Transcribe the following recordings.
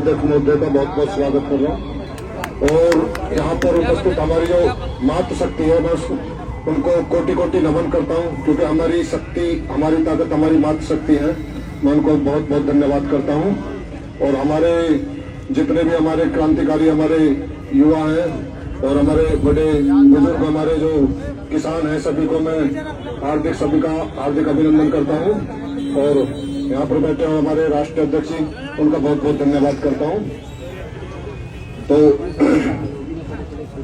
अध्यक्ष महोदय का बहुत बहुत स्वागत कर रहा हूँ। और यहाँ पर उपस्थित हमारी जो मातृशक्ति है, मैं उनको कोटि कोटि नमन करता हूँ, क्योंकि हमारी शक्ति, हमारी ताकत हमारी मातृशक्ति है। मैं उनको बहुत बहुत धन्यवाद करता हूँ। और हमारे जितने भी हमारे क्रांतिकारी हमारे युवा हैं और हमारे बड़े बुजुर्ग, हमारे जो किसान हैं, सभी को मैं सभी का हार्दिक अभिनंदन करता हूँ। और यहाँ पर बैठे हुए हमारे राष्ट्रीय अध्यक्ष जी, उनका बहुत बहुत धन्यवाद करता हूँ। तो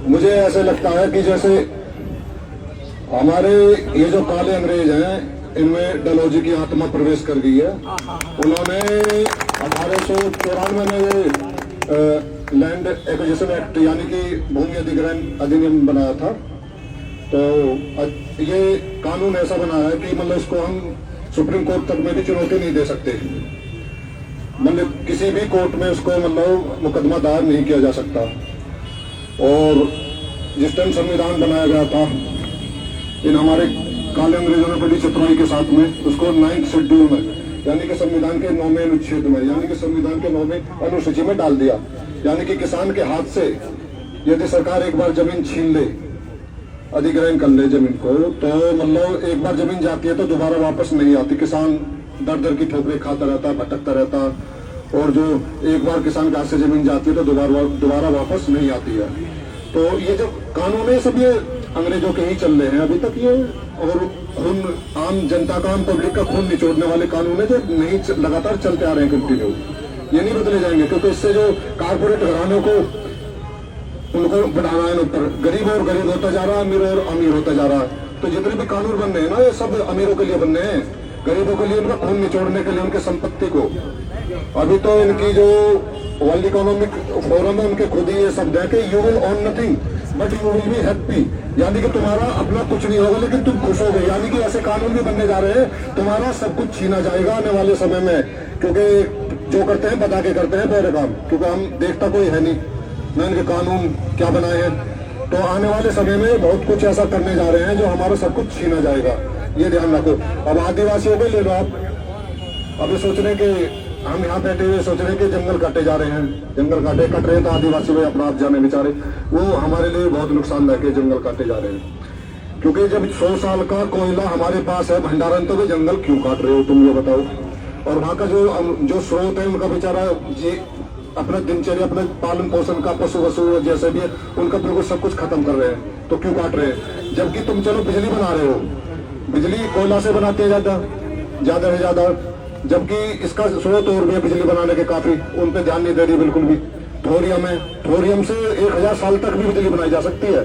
मुझे ऐसे लगता है कि जैसे हमारे ये जो काले अंग्रेज हैं, इनमें डलहौजी की आत्मा प्रवेश कर गई है। उन्होंने 1894 में ये लैंड एक्विजिशन एक्ट यानी कि भूमि अधिग्रहण अधिनियम बनाया था। तो ये कानून ऐसा बनाया है कि मतलब इसको हम सुप्रीम कोर्ट तक में भी चुनौती नहीं दे सकते, मतलब किसी भी कोर्ट में उसको मतलब मुकदमा दायर नहीं किया जा सकता। और जिस टाइम संविधान बनाया गया था, इन हमारे काले अंग्रेजों ने बड़ी चतुराई के साथ में उसको 9th शेड्यूल में यानी कि संविधान के 9वें अनुच्छेद में यानी कि संविधान के 9वें अनुसूची में डाल दिया। यानी कि किसान के हाथ से यदि सरकार एक बार जमीन छीन ले, अधिग्रहण कर ले जमीन को, तो मतलब एक बार जमीन जाती है तो दोबारा वापस नहीं आती। किसान दर दर की ठोकरें खाता रहता, भटकता रहता, और जो एक बार किसान के हाथ से जमीन जाती है तो दोबारा वापस नहीं आती है। तो ये जो कानून है सब ये अंग्रेजों के ही चल रहे हैं अभी तक ये, और खून आम जनता का, आम पब्लिक का खून निचोड़ने वाले कानून है जो नहीं लगातार चलते आ रहे हैं कंटिन्यू। ये नहीं बदले जाएंगे, क्योंकि इससे जो कारपोरेट घरानों को उनको बढ़ाना है ऊपर, गरीब और गरीब होता जा रहा है, अमीर और अमीर होता जा रहा है। तो जितने भी कानून बन रहे हैं ना, ये सब अमीरों के लिए बन रहे हैं, गरीबों के लिए उनका खून निचोड़ने के लिए, उनके संपत्ति को। अभी तो इनकी जो वर्ल्ड इकोनॉमिक फोरम है, उनके खुद ही ये शब्द है कि you will own nothing but you will be happy, यानी कि तुम्हारा अपना कुछ नहीं होगा लेकिन तुम खुश होगे। यानी कि ऐसे कानून भी बनने जा रहे हैं, तुम्हारा सब कुछ छीना जाएगा आने वाले समय में, क्योंकि जो करते हैं बता के करते हैं पहले काम, क्योंकि हम देखता कोई है नहीं ना इनके कानून क्या बनाए हैं। तो आने वाले समय में बहुत कुछ ऐसा करने जा रहे हैं जो हमारा सब कुछ छीना जाएगा, ये ध्यान रखो। अब आदिवासियों को ले लो आप, अभी सोच रहे कि हम यहाँ बैठे हुए सोच रहे कि जंगल काटे जा रहे हैं, जंगल कट रहे हैं, तो आदिवासी भाई अपना आप जाने बेचारे, वो हमारे लिए बहुत नुकसानदायक है, जंगल काटे जा रहे हैं। क्योंकि जब 100 साल का कोयला हमारे पास है भंडारण, तो वे जंगल क्यों काट रहे हो तुम ये बताओ। और वहाँ का जो स्रोत है उनका बेचारा जी अपना दिनचर्या, अपने पालन पोषण का, पशु वशु जैसे भी है उनका बिल्कुल सब कुछ खत्म कर रहे हैं, तो क्यों काट रहे हैं। जबकि तुम चलो बिजली बना रहे हो, बिजली कोयला से बनाते हैं ज्यादा से ज्यादा, जबकि इसका स्रोत और भी है बिजली बनाने के काफी, उन पे ध्यान नहीं दे रही बिल्कुल भी। थोरियम है, थोरियम से 1000 साल तक भी बिजली बनाई जा सकती है,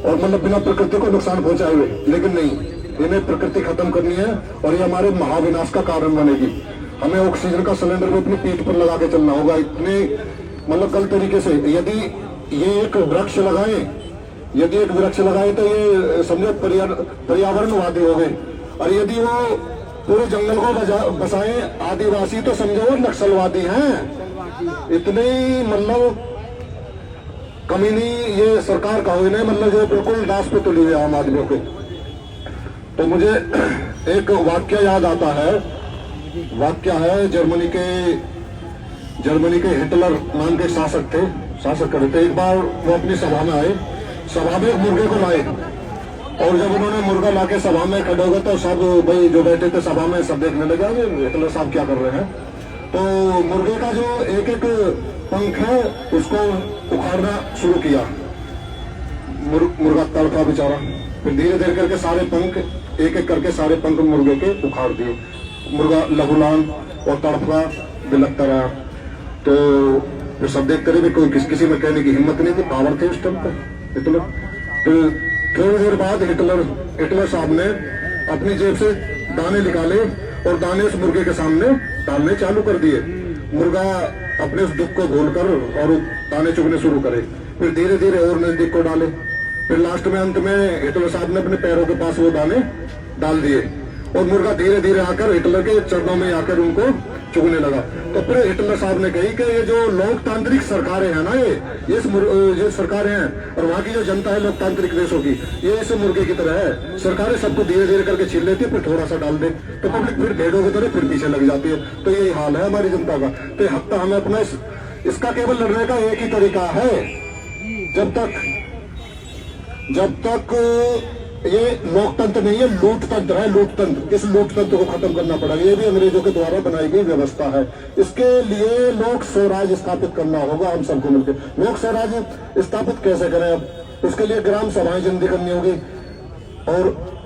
और मतलब बिना प्रकृति को नुकसान पहुंचाए हुए। लेकिन नहीं, इन्हें प्रकृति खत्म करनी है और ये हमारे महाविनाश का कारण बनेगी। हमें ऑक्सीजन का सिलेंडर भी अपनी पीठ पर लगा के चलना होगा, इतने मतलब गलत तरीके से। यदि ये एक वृक्ष लगाए तो ये समझो पर्यावरणवादी हो गए, और यदि वो पूरे जंगल को बसाए आदिवासी, तो समझो वो नक्सलवादी हैं। इतने मतलब कमीनी ये सरकार का हुई नहीं, मतलब जो बिल्कुल दास पे तुली हुई आम आदमियों के। तो मुझे एक वाक्य याद आता है, वाक्य है जर्मनी के हिटलर नाम के शासक कर थे। एक बार वो अपनी सभा में आए, सभा में एक मुर्गे को लाए, और जब उन्होंने मुर्गा लाके सभा में खड़े हो गए तो सब भाई जो बैठे थे सभा में सब देखने लगे हिटलर साहब क्या कर रहे हैं। तो मुर्गे का जो एक एक पंख है उसको उखाड़ना शुरू किया, मुर्गा तड़पा बेचारा। फिर धीरे धीरे करके सारे पंख एक एक करके सारे पंख मुर्गे के उखाड़ दिए। मुर्गा लहूलान और तड़पा बिलखता रहा। तो फिर सब देखते रहे, कोई किसी में कहने की हिम्मत नहीं थी, पावर थे उस टाइम पर हिटलर। तो थोड़ी देर बाद हिटलर साहब ने अपनी जेब से दाने निकाले और दाने उस मुर्गे के सामने डालने चालू कर दिए। मुर्गा अपने उस दुख को भूलकर और दाने चुगने शुरू करे। फिर धीरे धीरे और नजदीक को डाले। फिर लास्ट में अंत में हिटलर साहब ने अपने पैरों के पास वो दाने डाल दिए, और मुर्गा धीरे धीरे आकर हिटलर के चरणों में आकर उनको चुगने लगा। तो फिर हिटलर साहब ने कही कि ये जो लोकतांत्रिक सरकारें हैं ना, ये सरकारें हैं और वहाँ की जो जनता है लोकतांत्रिक देशों की, ये इस मुर्गे की तरह है। सरकारें सबको धीरे धीरे करके छीन लेती है, फिर थोड़ा सा डाल दे तो पब्लिक फिर भेड़ों की तरह फिर पीछे लग जाती है। तो यही हाल है हमारी जनता का। तो हफ्ता हमें अपना इसका केवल लड़ने का एक ही तरीका है, जब तक ये लोकतंत्र नहीं है, लूटतंत्र है, लूटतंत्र। इस लूटतंत्र को खत्म करना पड़ेगा। ये भी अंग्रेजों के द्वारा बनाई गई व्यवस्था है। इसके लिए लोक स्वराज स्थापित करना होगा हम सबको मिलकर। लोक स्वराज स्थापित कैसे करें? अब उसके लिए ग्राम सभाएं जिंदी करनी होगी और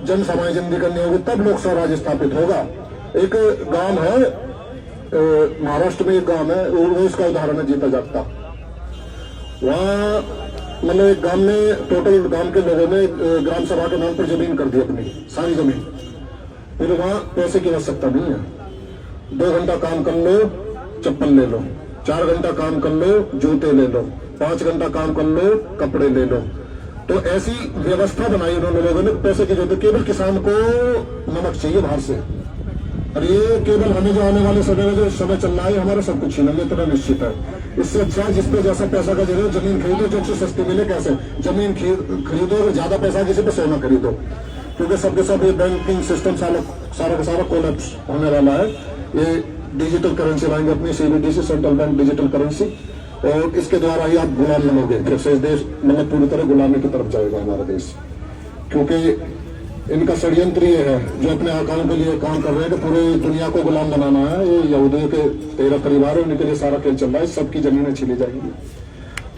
जन सभाएं जिंदी करनी होगी, तब लोक स्वराज स्थापित होगा। एक गांव है महाराष्ट्र में, एक गांव है, वो इसका उदाहरण है जीता जागता। वहाँ मतलब एक गांव में टोटल गांव के लोगों ने ग्राम सभा के नाम पर जमीन कर दी, अपनी सारी जमीन। फिर वहां पैसे की आवश्यकता नहीं है। 2 घंटा काम कर लो, चप्पल ले लो। 4 घंटा काम कर लो, जूते ले लो। 5 घंटा काम कर लो, कपड़े ले लो। तो ऐसी व्यवस्था बनाई उन्होंने लोगों ने। पैसे की जरूरत, केवल किसान को नमक चाहिए बाहर से। और ये केवल हमें जो आने वाले समय में जो समय चल रहा है, हमारा सब कुछ छीन लेना निश्चित है। इससे अच्छा जिस पे जैसा पैसा का जरूरत, जमीन खरीदो जो अच्छी सस्ती मिले। कैसे जमीन खरीदो और ज्यादा पैसा किसी पे सोना खरीदो, क्योंकि सबके सब ये बैंकिंग सिस्टम सारा का सारा कोलैप्स होने वाला है। ये डिजिटल करेंसी लाएंगे अपनी CBDC, central bank digital currency, और इसके द्वारा ही आप गुलाम बनोगे। फिर से देश मतलब पूरी तरह गुलामी की तरफ जाएगा हमारा देश, क्योंकि इनका षड्यंत्र ये है जो अपने आकाओं के लिए काम कर रहे हैं कि पूरी दुनिया को गुलाम बनाना है। ये यहूदियों के 13 परिवार है, उनके लिए सारा खेल चल रहा है। सबकी जमीनें छीनी जाएंगी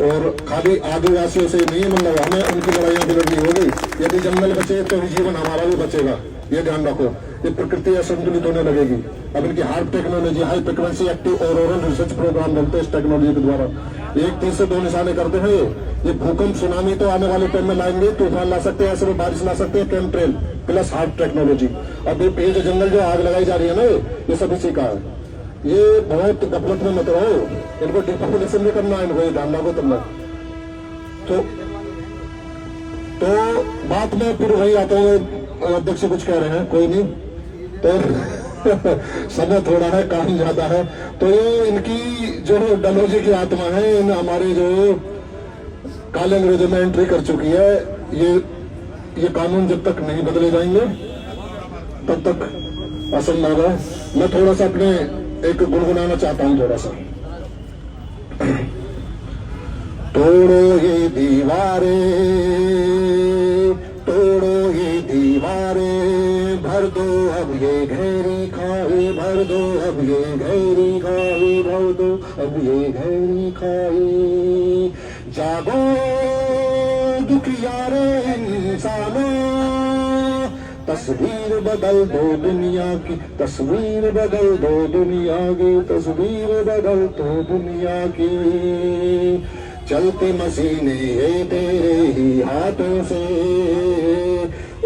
और खाली आदिवासियों से नहीं है, मतलब हमें उनकी लड़ाइयां भी लड़नी होगी। यदि जंगल बचे तो जीवन हमारा भी बचेगा, ये ध्यान रखो। ये प्रकृति असंतुलित होने लगेगी। अब इनकी hard technology, high frequency active और रिसर्च प्रोग्राम बनते हैं इस टेक्नोलॉजी के द्वारा। 1 तीर से 2 निशाने करते हैं। ये भूकंप सुनामी तो आने वाले टाइम में लाएंगे, तूफान ला सकते हैं, ऐसे में बारिश ला सकते हैं। केमट्रेल प्लस हार्ड टेक्नोलॉजी। अब ये जो जंगल जो आग लगाई जा रही है ना, ये सब इसी का है। ये बहुत गफलत में मत रहो, इनको डिपॉपुलेशन भी करना है, इनको ये ध्यान रखो तुम लोग। तो बात में फिर वही आता है, अध्यक्ष कुछ कह रहे हैं, कोई नहीं। तो समय थोड़ा है, काम ज्यादा है। तो ये इनकी जो डलोजी की आत्मा है, इन हमारे जो काले अंग्रेजों में एंट्री कर चुकी है। ये कानून जब तक नहीं बदले जाएंगे तब तक असंभव है। मैं थोड़ा सा अपने एक गुनगुनाना चाहता हूं, थोड़ा सा। तोड़ो ये दीवारें, तोड़ो ये दीवारें, भर दो अब ये गहरी खाई, भर दो अब ये गहरी खाई, भर दो अब ये गहरी खाई। जागो दुखियारे इंसानों, तस्वीर बदल दो दुनिया की, तस्वीर बदल दो दुनिया की, तस्वीर बदल दो दुनिया की। चलती मशीनें ये तेरे ही हाथों से,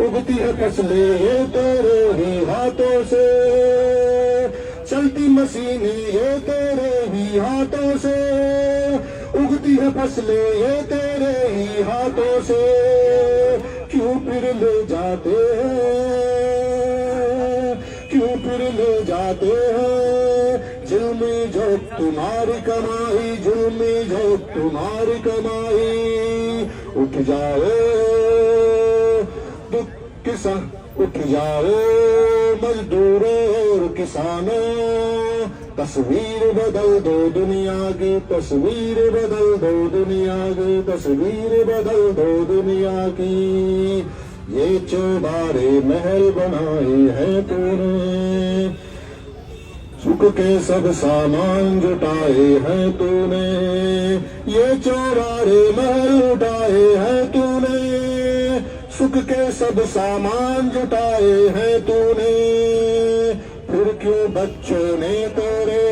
उगती है फसलें ये तेरे ही हाथों से। चलती मशीनें ये तेरे ही हाथों से, उगती है फसलें ये तेरे ही हाथों से। क्यों फिर ले जाते हैं, क्यों फिर ले जाते हैं, जुल्मी जो तुम्हारी कमाई, जुल्मी जो तुम्हारी कमाई। उठ जाओ किसान, उठ जाओ मजदूरों और किसानों, तस्वीर बदल दो दुनिया की, तस्वीर बदल दो दुनिया की, तस्वीर बदल दो दुनिया की। ये चौबारे महल बनाए हैं तूने, सुख के सब सामान जुटाए हैं तूने। ये चौबारे महल उठाए हैं तूने, सुख के सब सामान जुटाए हैं तूने। फिर क्यों बच्चों ने तेरे,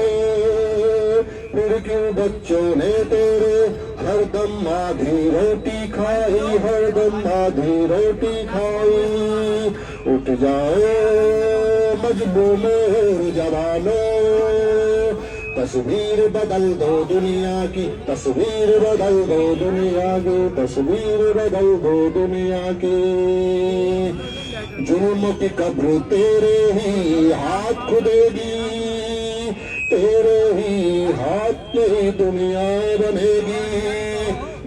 फिर क्यों बच्चों ने तेरे हरदम आधी रोटी खाई, हरदम आधी रोटी खाई। उठ जाओ मजलूम जवानों, तस्वीर बदल दो दुनिया की, तस्वीर बदल दो दुनिया की, तस्वीर बदल दो दुनिया की। जुल्म की कब्र तेरे ही हाथ खुदेगी, तेरे ही हाथ में दुनिया बनेगी,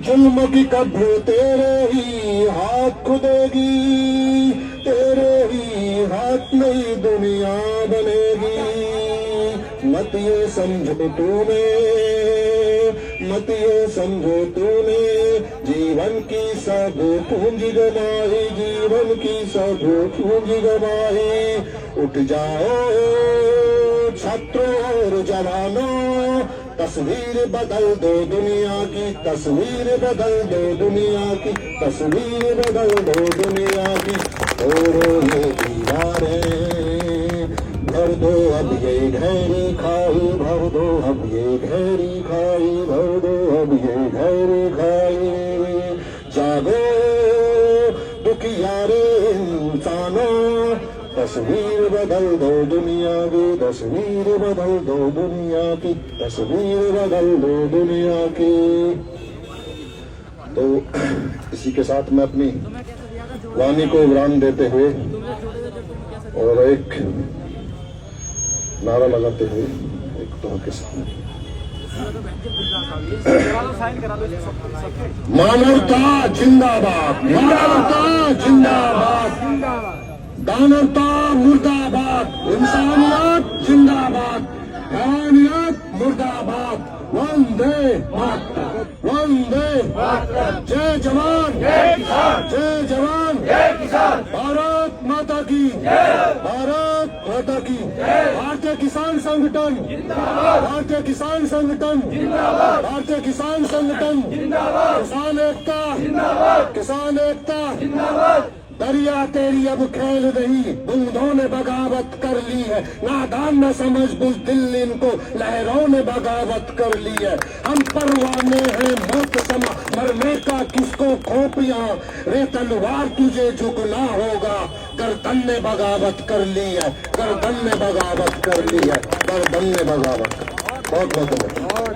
जुल्म की कब्र तेरे ही हाथ खुदेगी, तेरे ही हाथ में दुनिया बनेगी। मत ये समझो तूने, मत ये समझो तूने, जीवन की सब पूंजी गवाई, जीवन की सब पूंजी गवाई। उठ जाओ छात्रों और जवानों, तस्वीर बदल दो दुनिया की, तस्वीर बदल दो दुनिया की, तस्वीर बदल दो दुनिया की। तोड़ो ये दीवारें, भर दो अब ये गहरी खाई, भर दो अब ये गहरी खाई, भर दो अब ये गहरी खाई। जागो दुखियारे इंसानों, तस्वीर बदल दो दुनिया की, तस्वीर बदल दो दुनिया की, तस्वीर बदल दो दुनिया की। तो इसी के साथ मैं अपनी वाणी को विराम देते हुए और एक नारा लगाते हुए एक तो के सामने, मानवता जिंदाबाद, मानवता जिंदाबाद, दानवता मुर्दाबाद, इंसानियत जिंदाबाद, हैवानियत मुर्दाबाद। वंदे मातरम, वंदे मातरम। जय जवान, जय किसान, जय जवान, जय किसान। भारत माता की जय, भारत माता की जय। भारतीय किसान संगठन जिंदाबाद, भारतीय किसान संगठन जिंदाबाद, भारतीय किसान संगठन जिंदाबाद। किसान एकता जिंदाबाद, किसान एकता जिंदाबाद। दरिया तेरी अब खेल रही, बूंदों ने बगावत कर ली है, नादान न समझ बुज़दिल इनको, लहरों ने बगावत कर ली है। हम परवाने हैं मौत समा, मरने का किसको खौफ यहाँ, रे तलवार तुझे झुकना होगा, गर्दन ने बगावत कर ली है, गर्दन ने बगावत कर ली है, गर्दन ने बगावत। बहुत बहुत धन्यवाद।